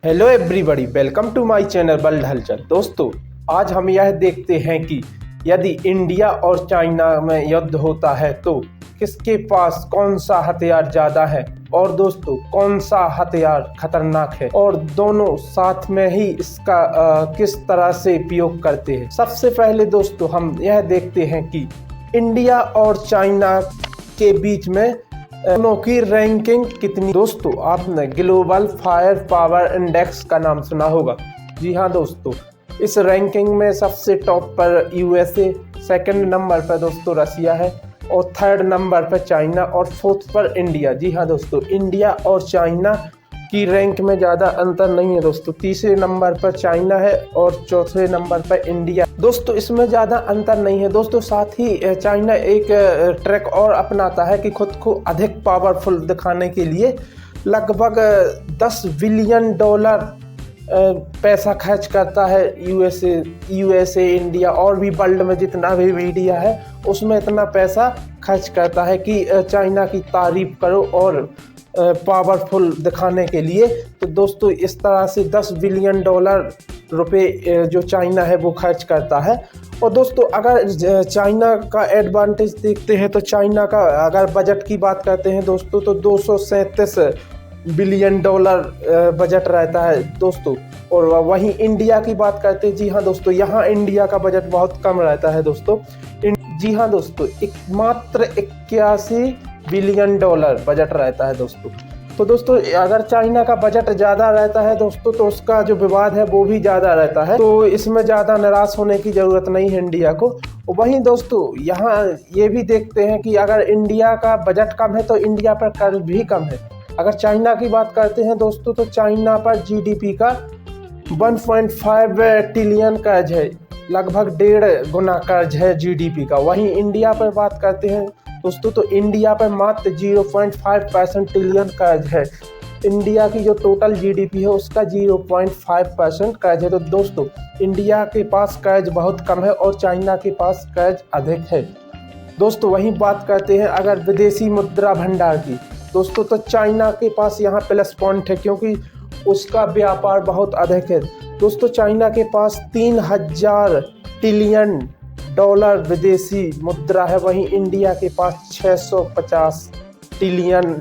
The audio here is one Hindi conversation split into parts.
Hello everybody, welcome to my channel World Halchal. दोस्तों, आज हम यह देखते हैं कि यदि इंडिया और चाइना में युद्ध होता है तो किसके पास कौन सा हथियार ज़्यादा है और दोस्तों कौन सा हथियार खतरनाक है और दोनों साथ में ही इसका किस तरह से उपयोग करते हैं। सबसे पहले दोस्तों हम यह देखते हैं कि इंडिया और चाइना के बीच में दोनों की रैंकिंग कितनी। दोस्तों, आपने ग्लोबल फायर पावर इंडेक्स का नाम सुना होगा। जी हाँ दोस्तों, इस रैंकिंग में सबसे टॉप पर यूएसए, सेकंड नंबर पर दोस्तों रसिया है और थर्ड नंबर पर चाइना और फोर्थ पर इंडिया। जी हाँ दोस्तों, इंडिया और चाइना की रैंक में ज़्यादा अंतर नहीं है दोस्तों। तीसरे नंबर पर चाइना है और चौथे नंबर पर इंडिया। दोस्तों, इसमें ज़्यादा अंतर नहीं है दोस्तों। साथ ही चाइना एक ट्रैक और अपनाता है कि खुद को अधिक पावरफुल दिखाने के लिए लगभग $10 बिलियन पैसा खर्च करता है। यूएसए, इंडिया और भी वर्ल्ड में जितना भी मीडिया है उसमें इतना पैसा खर्च करता है कि चाइना की तारीफ करो और पावरफुल दिखाने के लिए। तो दोस्तों, इस तरह से $10 बिलियन रुपए जो चाइना है वो खर्च करता है। और दोस्तों, अगर चाइना का एडवांटेज देखते हैं तो चाइना का अगर बजट की बात करते हैं दोस्तों तो $237 बिलियन बजट रहता है दोस्तों। और वहीं इंडिया की बात करते हैं, जी हाँ दोस्तों, यहाँ इंडिया का बजट बहुत कम रहता है दोस्तों। जी हाँ दोस्तों, मात्र $81 बिलियन बजट रहता है दोस्तों। तो दोस्तों, अगर चाइना का बजट ज़्यादा रहता है दोस्तों तो उसका जो विवाद है वो भी ज़्यादा रहता है। तो इसमें ज़्यादा निराश होने की ज़रूरत नहीं है इंडिया को। वहीं दोस्तों, यहाँ ये भी देखते हैं कि अगर इंडिया का बजट कम है तो इंडिया पर कर्ज भी कम है। अगर चाइना की बात करते हैं दोस्तों तो चाइना पर जीडीपी का 1.5 ट्रिलियन कर्ज है, लगभग 1.5 गुना कर्ज है जीडीपी का। वहीं इंडिया पर बात करते हैं दोस्तों तो इंडिया पर मात्र 0.5% ट्रिलियन कर्ज है। इंडिया की जो टोटल जीडीपी है उसका 0.5% कर्ज है। तो दोस्तों, इंडिया के पास कर्ज बहुत कम है और चाइना के पास कर्ज अधिक है दोस्तों। वहीं बात करते हैं अगर विदेशी मुद्रा भंडार की दोस्तों तो चाइना के पास यहाँ प्लस पॉइंट है क्योंकि उसका व्यापार बहुत अधिक है दोस्तों। चाइना के पास 3000 ट्रिलियन विदेशी मुद्रा है। वहीं इंडिया के पास 650 ट्रिलियन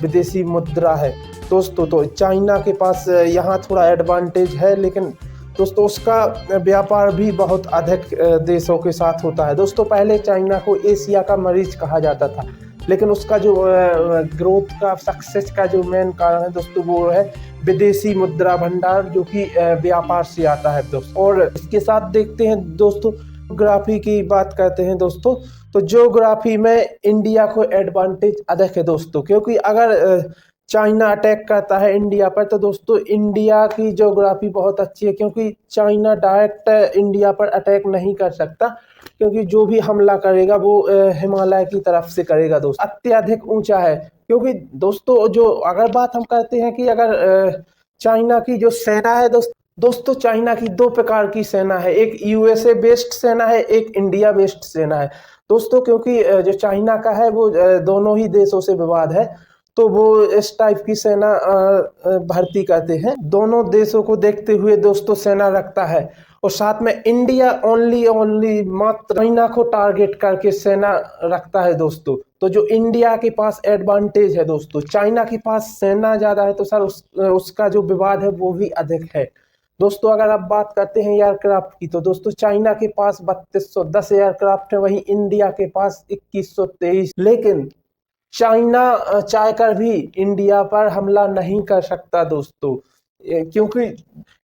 विदेशी मुद्रा है दोस्तों। तो चाइना के पास यहाँ थोड़ा एडवांटेज है, लेकिन दोस्तों उसका व्यापार भी बहुत अधिक देशों के साथ होता है दोस्तों। पहले चाइना को एशिया का मरीज कहा जाता था, लेकिन उसका जो ग्रोथ का सक्सेस का जो मेन कारण है दोस्तों वो है विदेशी मुद्रा भंडार, जो कि व्यापार से आता है दोस्तों। और इसके साथ देखते हैं दोस्तों, ज्योग्राफी की बात करते हैं दोस्तों तो ज्योग्राफी में इंडिया को एडवांटेज अधिक है दोस्तों, क्योंकि अगर चाइना अटैक करता है इंडिया पर तो दोस्तों इंडिया की ज्योग्राफी बहुत अच्छी है, क्योंकि चाइना डायरेक्ट इंडिया पर अटैक नहीं कर सकता, क्योंकि जो भी हमला करेगा वो हिमालय की तरफ से करेगा दोस्तों। अत्यधिक ऊंचा है, क्योंकि दोस्तों जो अगर बात हम करते हैं कि अगर चाइना की जो सेना है दोस्तों चाइना की 2 प्रकार की सेना है, एक यूएसए बेस्ड सेना है, एक इंडिया बेस्ड सेना है दोस्तों। क्योंकि जो चाइना का है वो दोनों ही देशों से विवाद है, तो वो इस टाइप की सेना भर्ती करते हैं। दोनों देशों को देखते हुए दोस्तों सेना रखता है। और साथ में इंडिया ओनली मात्र चाइना को टारगेट करके सेना रखता है दोस्तों। तो जो इंडिया के पास एडवांटेज है दोस्तों, चाइना के पास सेना ज़्यादा है तो सर उसका जो विवाद है वो भी अधिक है दोस्तों। अगर आप बात करते हैं एयरक्राफ्ट की तो दोस्तों चाइना के पास 3210 एयरक्राफ्ट है, वहीं इंडिया के पास 2123। लेकिन चाइना चाहकर भी इंडिया पर हमला नहीं कर सकता दोस्तों, क्योंकि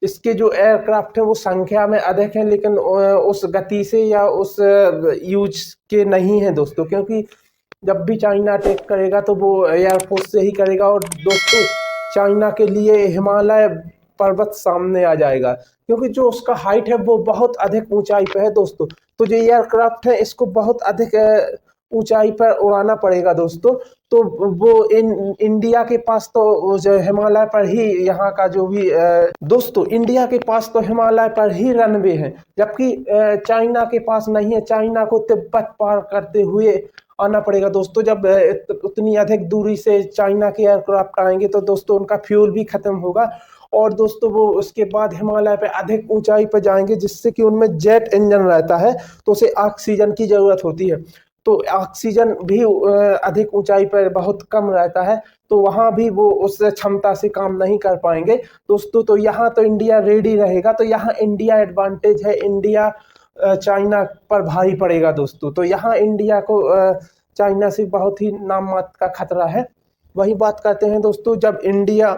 इसके जो एयरक्राफ्ट है वो संख्या में अधिक है, लेकिन उस गति से या उस यूज के नहीं है दोस्तों। क्योंकि जब भी चाइना अटैक करेगा तो वो एयरफोर्स से ही करेगा। और दोस्तों, चाइना के लिए हिमालय पर्वत सामने आ जाएगा, क्योंकि जो उसका हाइट है वो बहुत अधिक ऊंचाई पे है दोस्तों। तो जो एयरक्राफ्ट है इसको बहुत अधिक ऊंचाई पर उड़ाना पड़ेगा दोस्तों। तो वो इंडिया के पास तो जो हिमालय पर ही यहाँ का जो भी दोस्तों इंडिया के पास तो हिमालय पर ही रनवे है, जबकि चाइना के पास नहीं है। चाइना को तिब्बत पार करते हुए आना पड़ेगा दोस्तों। जब उतनी अधिक दूरी से चाइना के एयरक्राफ्ट आएंगे तो दोस्तों उनका फ्यूल भी खत्म होगा, और दोस्तों वो उसके बाद हिमालय पे अधिक ऊंचाई पर जाएंगे, जिससे कि उनमें जेट इंजन रहता है तो उसे ऑक्सीजन की जरूरत होती है। तो ऑक्सीजन भी अधिक ऊंचाई पर बहुत कम रहता है, तो वहां भी वो उस क्षमता से काम नहीं कर पाएंगे दोस्तों। तो यहाँ तो इंडिया रेडी रहेगा, तो यहाँ इंडिया एडवांटेज है, इंडिया चाइना पर भारी पड़ेगा दोस्तों। तो यहाँ इंडिया को चाइना से बहुत ही नाम मात्र का खतरा है। वही बात करते हैं दोस्तों, जब इंडिया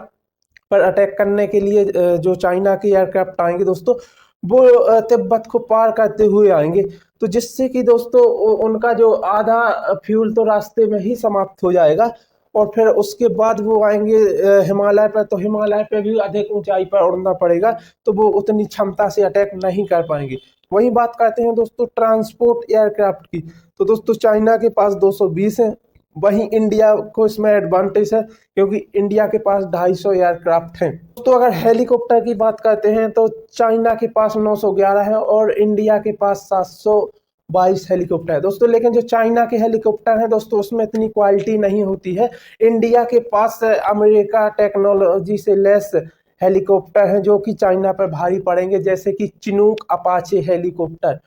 पर अटैक करने के लिए जो चाइना के एयरक्राफ्ट आएंगे दोस्तों, वो तिब्बत को पार करते हुए आएंगे, तो जिससे कि दोस्तों उनका जो आधा फ्यूल तो रास्ते में ही समाप्त हो जाएगा, और फिर उसके बाद वो आएंगे हिमालय पर, तो हिमालय पे भी अधिक ऊंचाई पर उड़ना पड़ेगा, तो वो उतनी क्षमता से अटैक नहीं कर पाएंगे। वही बात करते हैं दोस्तों ट्रांसपोर्ट एयरक्राफ्ट की, तो दोस्तों चाइना के पास 220 है, वहीं इंडिया को इसमें एडवांटेज है क्योंकि इंडिया के पास 250 एयरक्राफ्ट हैं। तो अगर हेलीकॉप्टर की बात करते हैं तो चाइना के पास 911 है और इंडिया के पास 722 हेलीकॉप्टर है दोस्तों। लेकिन जो चाइना के हेलीकॉप्टर हैं दोस्तों उसमें इतनी क्वालिटी नहीं होती है। इंडिया के पास अमेरिका टेक्नोलॉजी से लेस हेलीकॉप्टर हैं जो कि चाइना पर भारी पड़ेंगे, जैसे कि चिनूक अपाचे हेलीकॉप्टर।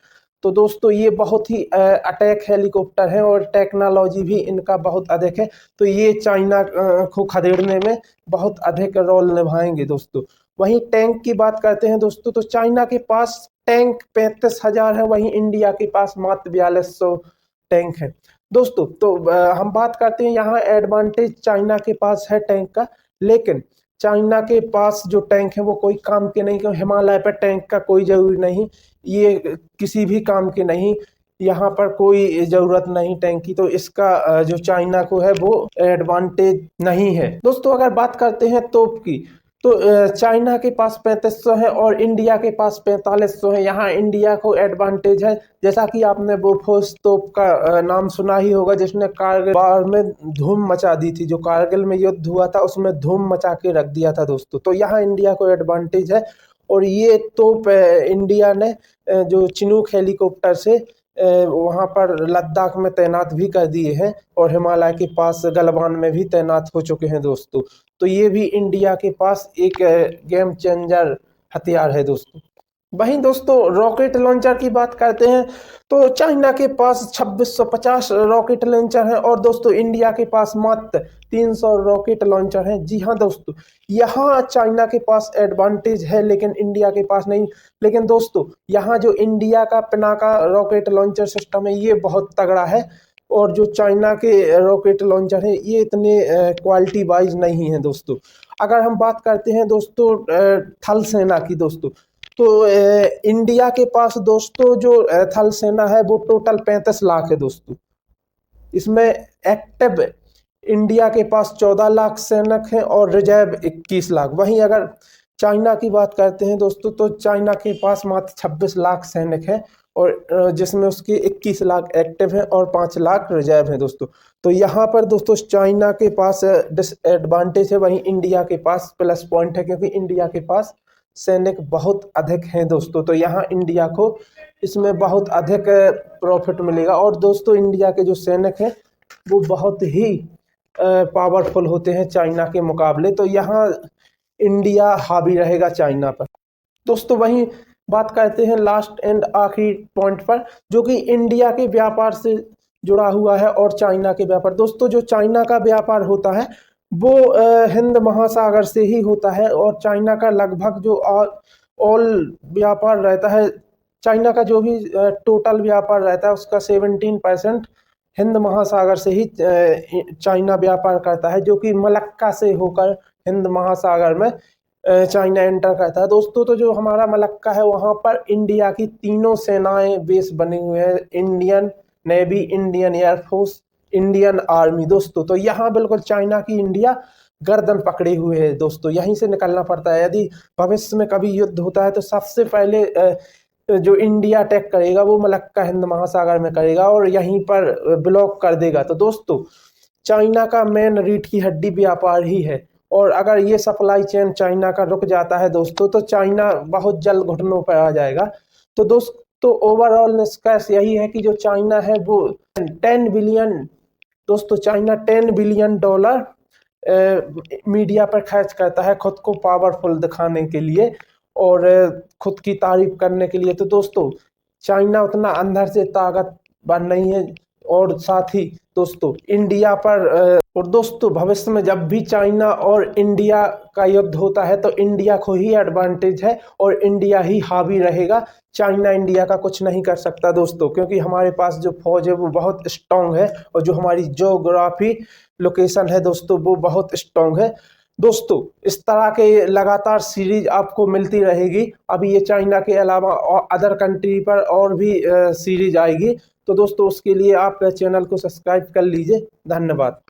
तो दोस्तों ये बहुत ही अटैक हेलीकॉप्टर है और टेक्नोलॉजी भी इनका बहुत अधिक है, तो ये चाइना को खदेड़ने में बहुत अधिक रोल निभाएंगे दोस्तों। वहीं टैंक की बात करते हैं दोस्तों, तो चाइना के पास टैंक 35,000 है, वहीं इंडिया के पास मात्र 4200 टैंक है दोस्तों। तो हम बात करते हैं यहाँ एडवांटेज चाइना के पास है टैंक का, लेकिन चाइना के पास जो टैंक है वो कोई काम के नहीं, क्योंकि हिमालय पर टैंक का कोई जरूरी नहीं, ये किसी भी काम के नहीं, यहाँ पर कोई ज़रूरत नहीं टैंक की, तो इसका जो चाइना को है वो एडवांटेज नहीं है दोस्तों। अगर बात करते हैं तोप की, तो चाइना के पास 3500 है और इंडिया के पास 4500 है। यहाँ इंडिया को एडवांटेज है, जैसा कि आपने बोफोर्स तोप का नाम सुना ही होगा, जिसने कारगिल वार में धूम मचा दी थी, जो कारगिल में युद्ध हुआ था उसमें धूम मचा के रख दिया था दोस्तों। तो यहाँ इंडिया को एडवांटेज है, और ये तोप इंडिया ने जो चिनूक हेलीकॉप्टर से वहाँ पर लद्दाख में तैनात भी कर दिए हैं, और हिमालय के पास गलवान में भी तैनात हो चुके हैं दोस्तों। तो ये भी इंडिया के पास एक गेम चेंजर हथियार है दोस्तों। वहीं दोस्तों रॉकेट लॉन्चर की बात करते हैं, तो चाइना के पास 2650 रॉकेट लॉन्चर हैं और दोस्तों इंडिया के पास मात्र 300 रॉकेट लॉन्चर हैं। जी हाँ दोस्तों, यहाँ चाइना के पास एडवांटेज है लेकिन इंडिया के पास नहीं। लेकिन दोस्तों यहाँ जो इंडिया का पिनाका रॉकेट लॉन्चर सिस्टम है ये बहुत तगड़ा है, और जो चाइना के रॉकेट लॉन्चर है ये इतने क्वालिटी वाइज नहीं है दोस्तों। अगर हम बात करते हैं दोस्तों थल सेना की दोस्तों, तो इंडिया के पास दोस्तों जो थल सेना है वो टोटल 35 लाख है दोस्तों। इसमें एक्टिव इंडिया के पास 14 लाख सैनिक हैं और रिजर्व 21 लाख। वहीं अगर चाइना की बात करते हैं दोस्तों, तो चाइना के पास मात्र 26 लाख सैनिक हैं, और जिसमें उसके 21 लाख एक्टिव हैं और 5 लाख रिजर्व हैं दोस्तों। तो यहाँ पर दोस्तों चाइना के पास डिसएडवांटेज है, वहीं इंडिया के पास प्लस पॉइंट है, क्योंकि इंडिया के पास सैनिक बहुत अधिक हैं दोस्तों। तो यहाँ इंडिया को इसमें बहुत अधिक प्रॉफिट मिलेगा, और दोस्तों इंडिया के जो सैनिक हैं वो बहुत ही पावरफुल होते हैं चाइना के मुकाबले, तो यहाँ इंडिया हावी रहेगा चाइना पर दोस्तों। वहीं बात करते हैं लास्ट एंड आखिरी पॉइंट पर, जो कि इंडिया के व्यापार से जुड़ा हुआ है और चाइना के व्यापार। दोस्तों जो चाइना का व्यापार होता है वो हिंद महासागर से ही होता है, और चाइना का लगभग जो ऑल व्यापार रहता है, चाइना का जो भी टोटल व्यापार रहता है उसका 17% हिंद महासागर से ही चाइना व्यापार करता है, जो कि मलक्का से होकर हिंद महासागर में चाइना एंटर करता है दोस्तों। तो जो हमारा मलक्का है वहाँ पर इंडिया की तीनों सेनाएं बेस बनी हुई है, Indian navy, Indian air force, Indian army दोस्तों। तो यहाँ बिल्कुल चाइना की इंडिया गर्दन पकड़े हुए है दोस्तों, यहीं से निकलना पड़ता है। यदि भविष्य में कभी युद्ध होता है तो सबसे पहले जो इंडिया अटैक करेगा वो मलक्का हिंद महासागर में करेगा और यहीं पर ब्लॉक कर देगा। तो दोस्तों चाइना का मेन रीढ़ की हड्डी व्यापार ही है, और अगर ये सप्लाई चेन चाइना का रुक जाता है दोस्तों तो चाइना बहुत जल्द घुटनों पर आ जाएगा। तो दोस्त तो ओवरऑल निष्कर्ष यही है कि जो चाइना है वो 10 बिलियन, दोस्तों चाइना $10 बिलियन मीडिया पर खर्च करता है खुद को पावरफुल दिखाने के लिए और खुद की तारीफ करने के लिए। तो दोस्तों चाइना उतना अंदर से ताकतवर नहीं है। और साथ ही दोस्तों इंडिया पर और दोस्तों भविष्य में जब भी चाइना और इंडिया का युद्ध होता है तो इंडिया को ही एडवांटेज है और इंडिया ही हावी रहेगा। चाइना इंडिया का कुछ नहीं कर सकता दोस्तों, क्योंकि हमारे पास जो फौज है वो बहुत स्ट्रांग है और जो हमारी ज्योग्राफी लोकेशन है दोस्तों वो बहुत स्ट्रांग है। दोस्तों इस तरह के लगातार सीरीज आपको मिलती रहेगी। अभी ये चाइना के अलावा और अदर कंट्री पर और भी सीरीज आएगी। तो दोस्तों उसके लिए आप चैनल को सब्सक्राइब कर लीजिए। धन्यवाद।